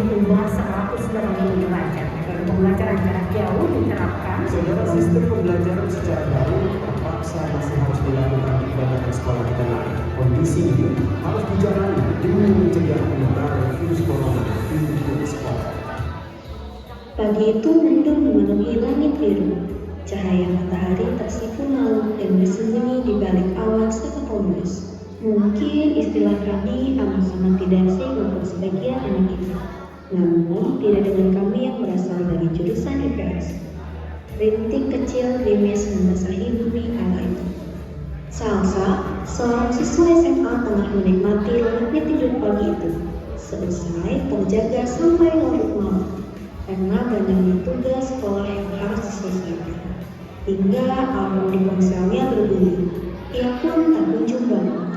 diubah 180 derajat agar pembelajaran jarak jauh diterapkan. Saudara, sistem pembelajaran secara daring terpaksa masih harus dilakukan di kebanyakan sekolah di tanah air. Kondisi ini harus dijalani demi mencegah penyebaran virus corona di lingkungan sekolah. Pagi itu mendung memenuhi langit biru. Cahaya matahari tersipu malam dan bersembunyi di balik awan sekepomos. Mungkin istilah kami amat-amat tidak asing untuk sebagian anak itu. Namun tidak dengan kami yang berasal dari jurusan IPS. Rintik kecil gerimis membasahi bumi kala itu. Salsa, seorang siswa SMA tengah menikmati lelapnya tidur pagi itu. Selesai terjaga sampai larut malam karena banyaknya tugas sekolah yang harus diselesaikan. Hingga alarm di ponselnya berbunyi, ia pun tak kunjung bangun.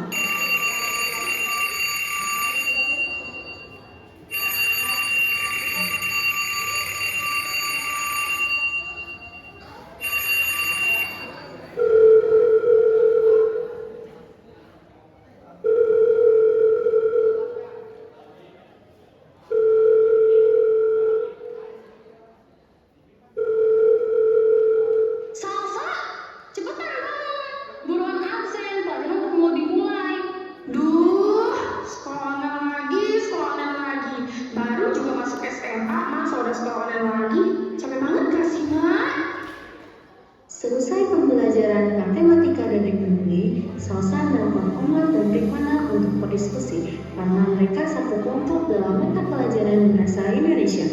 Selesai pembelajaran matematika dan ekonomi, Salsa menelpon Omar dan Rikmana untuk berdiskusi karena mereka satu kelompok dalam mata pelajaran bahasa Indonesia.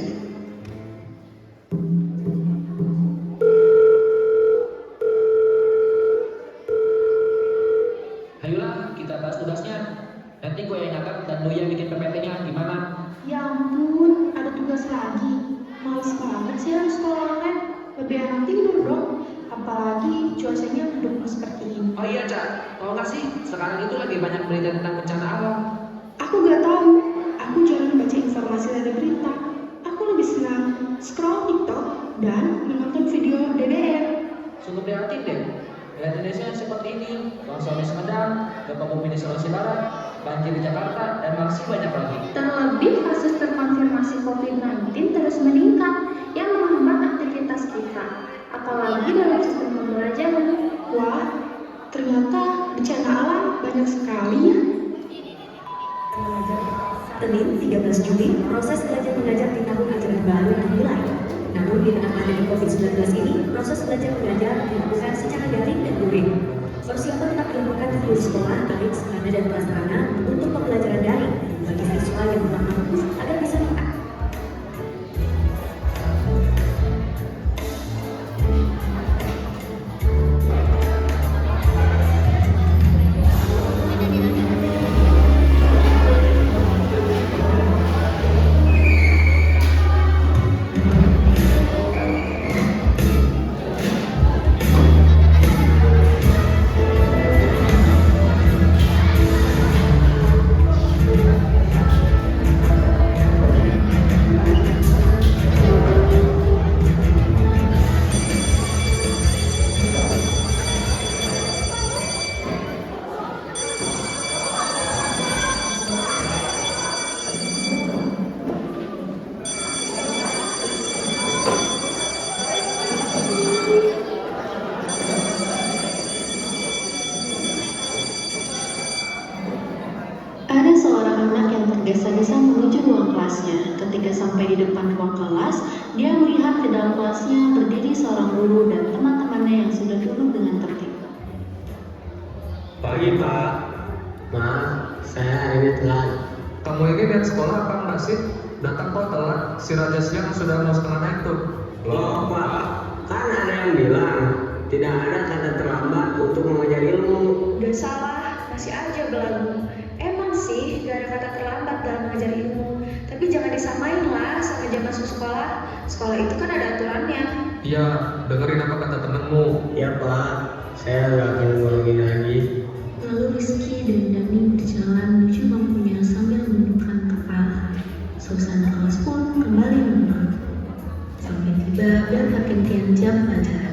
Ayolah, kita bahas tugasnya. Nanti gue yang nyatet dan lo yang bikin PPT-nya gimana? Ya ampun, ada tugas lagi. Males banget sih harus sekolah online. Lebih enak tidur dong. Apalagi cuacanya mendukung seperti ini. Oh iya, Cak. Tau gak sih, sekarang itu lagi banyak berita tentang bencana alam. Aku gak tahu. Aku jarang baca informasi dari berita. Aku lebih senang scroll TikTok dan menonton video DBR. Sungguh prihatin deh. Lihat Indonesia seperti ini, longsor di Sumedang, gempa bumi di Sulawesi Barat, banjir di Jakarta, dan masih banyak lagi. Terlebih kasus terkonfirmasi COVID-19 terus meningkat yang menghambat aktivitas kita, apalagi dalam sistem pembelajaran. Wah, ternyata bencana alam banyak sekali ya. Senin 13 Juli, proses belajar mengajar di tahun ajaran baru dimulai. Namun di tengah pandemi COVID-19 ini, proses belajar mengajar dilakukan secara daring dan luring. Persiapan tetap dilakukan di seluruh sekolah, baik sarana dan prasarana untuk pembelajaran daring bagi siswa yang kurang mampu agar bisa makan. Ada seorang anak yang tergesa-gesa menuju ruang kelasnya. Ketika sampai di depan ruang kelas, dia melihat di dalam kelasnya berdiri seorang guru dan teman-temannya yang sudah duduk dengan tertib. Pagi Pak. Maaf, saya hari ini telat. Kamu ini lihat sekolah apa enggak sih? Datang kok telat, si Raja Siang sudah mau setengah naik tuh. Loh Pak, kan ada yang bilang tidak ada kata terlambat untuk mengajar ilmu. Udah salah, masih aja belagu. Emang sih gak ada kata terlambat dalam mengajar ilmu, tapi jangan disamain lah sama zaman masuk sekolah. Sekolah itu kan ada aturannya. Iya, dengerin apa kata temenmu. Ya Pak, saya nggak akan ngulangi lagi. Lalu Rizky dan Dani berjalan menuju bangkunya sambil menundukkan kepala. Suasana kelas pun kembali menenang. Sampai tiba pergantian jam pelajaran.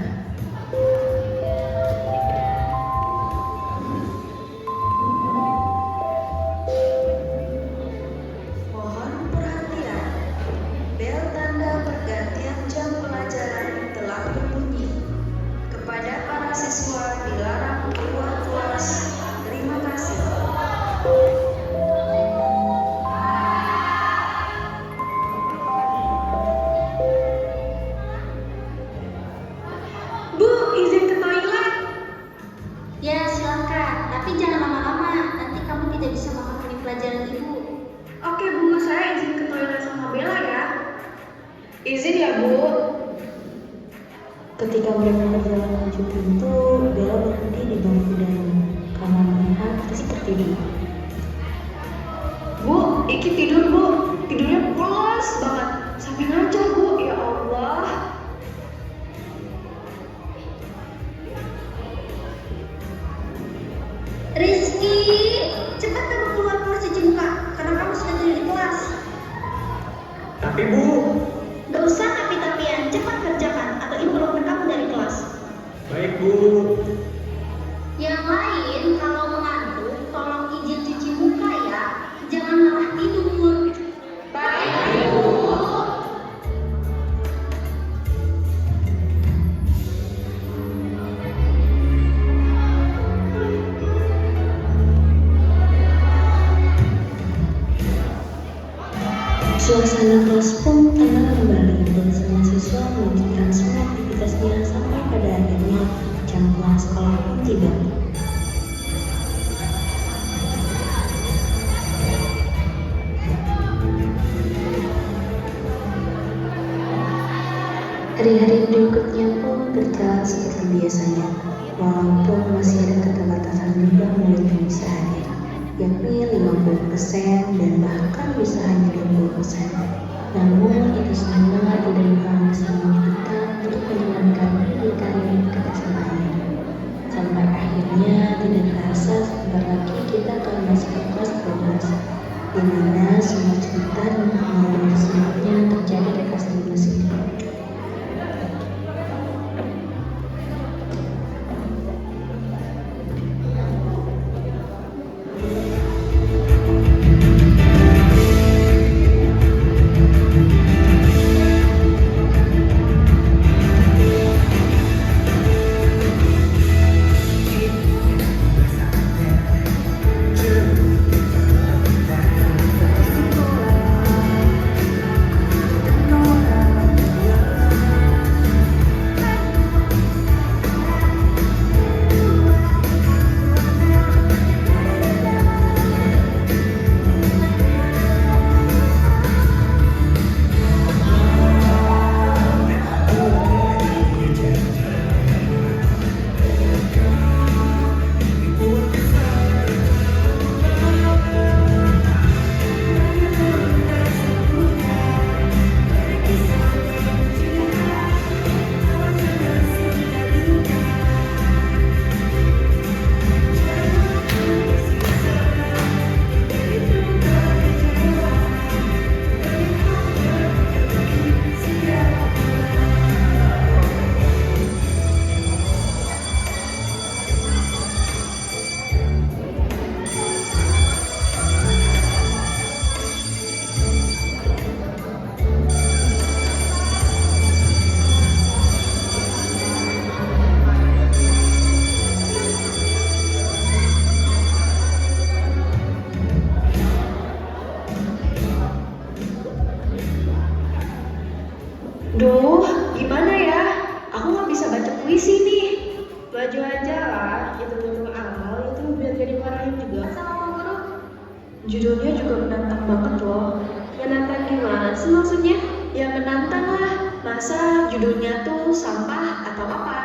Mohon perhatian, Bel tanda pergantian jam pelajaran telah berbunyi. Kepada para siswa dilarang keluar kelas. Terima kasih. Bu, izin ke toilet. Ya, silakan. Tapi jangan lama-lama. Nanti kamu tidak bisa memahami pelajaran ibu. Oke Bu, saya izin ke toilet sama Bella ya. Izin ya Bu. Ketika mereka berjalan menuju pintu, Bella berhenti di bangku dalam karena melihat Rizky tertidur. Bu, Iki tidur Bu. Tidurnya pulas banget. Sampai ngaco Bu, ya Allah. Rizky, cepat kamu keluar cuci muka karena kamu sudah tidur di kelas. Tapi Bu, Gak usah tapi-tapian, cepat kerjakan atau ibu keluarkan kamu dari kelas. baik Bu. Yang lain, kalau mengantuk, tolong izin cuci muka ya. Jangan malah tidur. Baik, Ibu. Suasana kelas pun tenang kembali dan semua siswa melanjutkan semua aktivitasnya sampai pada akhirnya jam pulang sekolah pun tiba. Hari-hari berikutnya pun berjalan seperti biasanya, walaupun masih ada keterbatasan jumlah murid yang bisa hadir, yakni 50% dan bahkan bisa hanya 20%. Namun itu semua tidak menghalangi semangat kita untuk menjalankan pendidikan yang kita cintai. Sampai akhirnya tidak terasa sebentar lagi kita akan masuk ke kelas 12, di mana semua cerita dan pengalaman semuanya terjadi di kelas 12 ini. Duh, gimana ya? Aku nggak bisa baca puisi nih. Belajar aja lah, hitung-hitung amal itu biar jadi dimarahin juga. Sama Pak Guru. Judulnya juga menantang banget loh. Menantang gimana sih maksudnya? Ya menantang lah. Masa judulnya tuh sampah atau apa?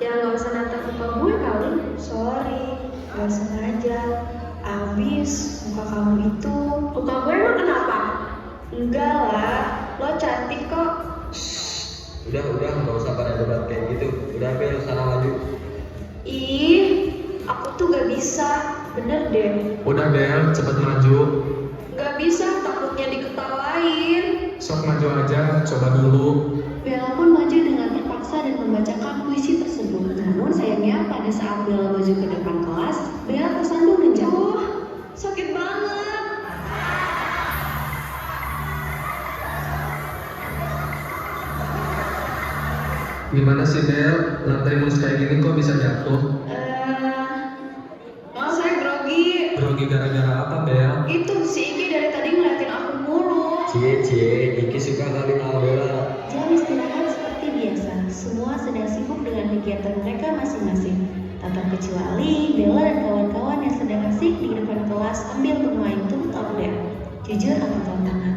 Ya nggak usah nantang muka gue kali. Sorry, nggak sengaja. Abis muka kamu itu. Muka gue emang kenapa? Enggak lah, lo cantik kok. Udah, nggak usah pada debat kayak gitu. Udah, Bel, sana maju. Ih, aku tuh gak bisa. Bener deh. Udah Bel, cepet maju. Gak bisa, takutnya diketawain. Sok maju aja, coba dulu. Bella pun maju dengan terpaksa dan membacakan puisi tersebut. Namun sayangnya pada saat Bella maju ke depan kelas, Bella tersandung dan jatuh. Sakit banget. Gimana sih Bel? Lantai mulus kayak gini kok bisa jatuh? Malah saya grogi. Grogi gara-gara apa Bel? Itu si Iki dari tadi ngeliatin aku mulu. Cie, Iki suka kali Bella. Jam istirahat seperti biasa, semua sedang sibuk dengan kegiatan mereka masing-masing. Tak terkecuali Bella dan kawan-kawan yang sedang asik di depan kelas ambil bermain truth or dare, jujur atau tantangan.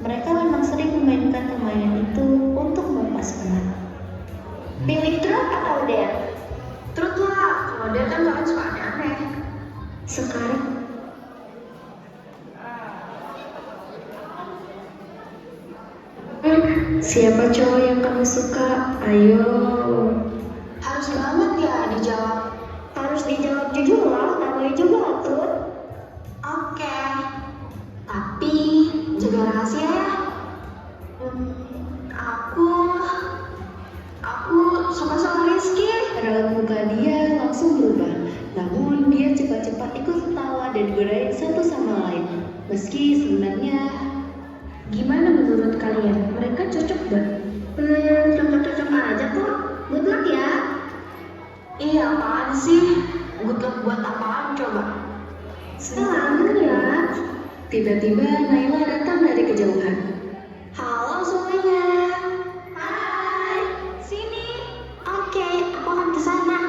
Mereka memang sering memainkan permainan itu untuk melepas penat. Pilih truth atau dare? Truth lah, kalau dia kan kalian suka aneh-aneh. Sekarang siapa cowok yang kamu suka? Ayo. Harus banget ya dijawab. Harus dijawab jujur lah, namanya juga truth. Oke. Tapi jaga rahasia ya. Aku suka sama Rizky. Raut muka dia langsung berubah, namun dia cepat-cepat ikut ketawa dan godain satu sama lain. Meski sebenarnya, Gimana menurut kalian? Mereka cocok gak? Cocok-cocok aja kok. Good luck ya. Iya, apaan sih? Good luck buat apaan coba? Selamat ya. tiba-tiba Naila datang dari kejauhan. Halo semuanya. Hai. Sini. Oke, aku akan ke sana.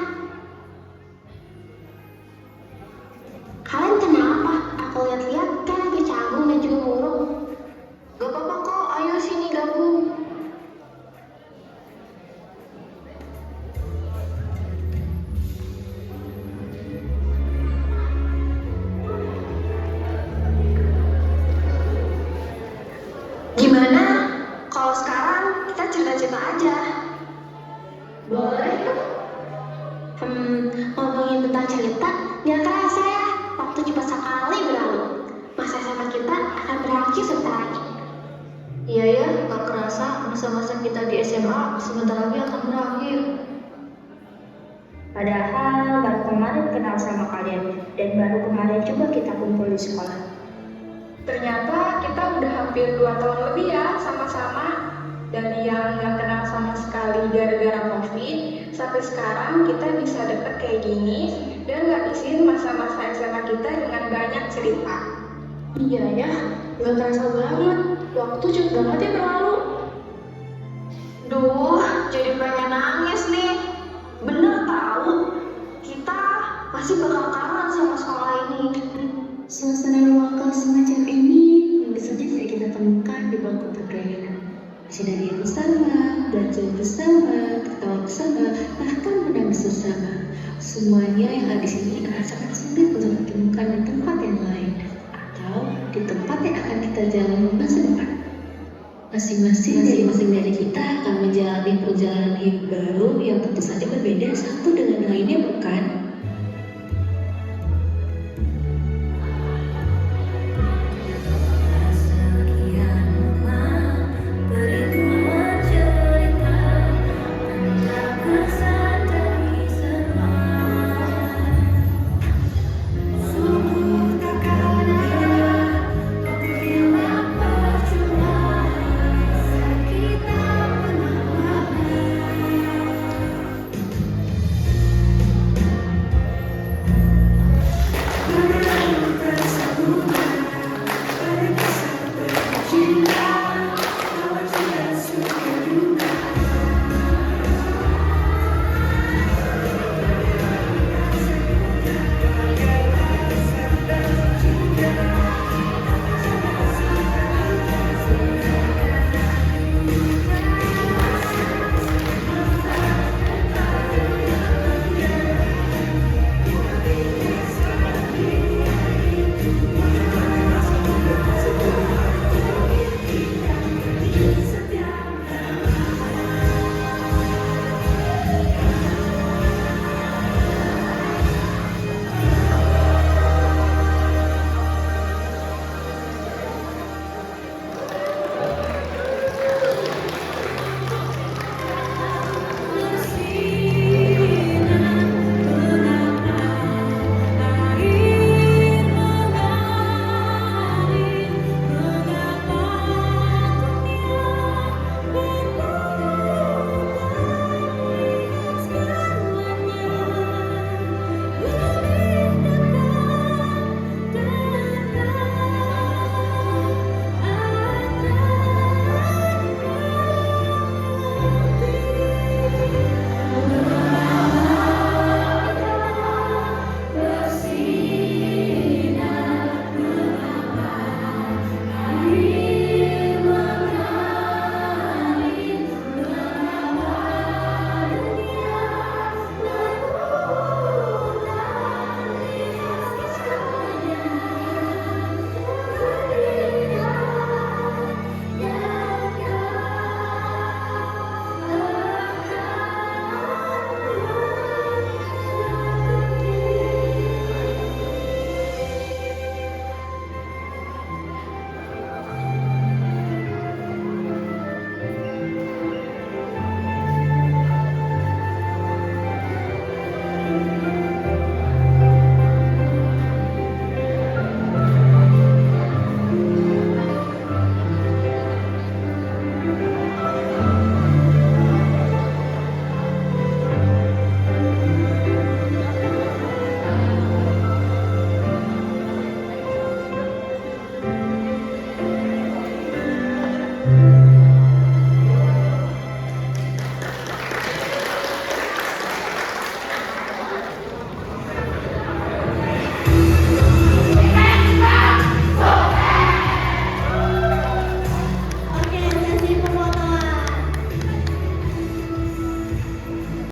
Kalian kenapa? Aku lihat-lihat kan lagi canggung dan juga murung. Gak apa-apa kok, ayo sini gabung. Gimana? Kalau sekarang kita cerita-cerita aja. Boleh. Ngomongin tentang cerita, nggak kerasa ya, waktu cuma sekali berlalu. Masa SMA kita akan berakhir sebentar lagi. Iya ya, gak kerasa masa-masa kita di SMA sebentar lagi akan berakhir. Padahal baru kemarin kenal sama kalian dan baru kemarin juga kita kumpul di sekolah. Ternyata kita udah hampir 2 tahun lebih ya sama-sama. Dari yang nggak kenal sama sekali gara-gara COVID, sampai sekarang kita bisa deket kayak gini dan ngabisin masa-masa SMA kita dengan banyak cerita. Iya ya, gak terasa banget. Waktu cepet banget ya berlalu. Duh, jadi pengen nangis nih. Bener tahu, kita masih bakal kangen sama sekolah ini. Suasana ruang kelas semacam ini bisa saja kita temukan di bangku pergaulan. Sinarian bersama, belajar bersama, tertawa bersama, bahkan menangis bersama. Semuanya yang ada di sini akan sangat sulit untuk ditemukan di tempat yang lain atau di tempat yang akan kita jalani masa depan. Masing-masing dari kita akan menjalani perjalanan hidup baru yang tentu saja berbeda satu dengan lainnya, bukan?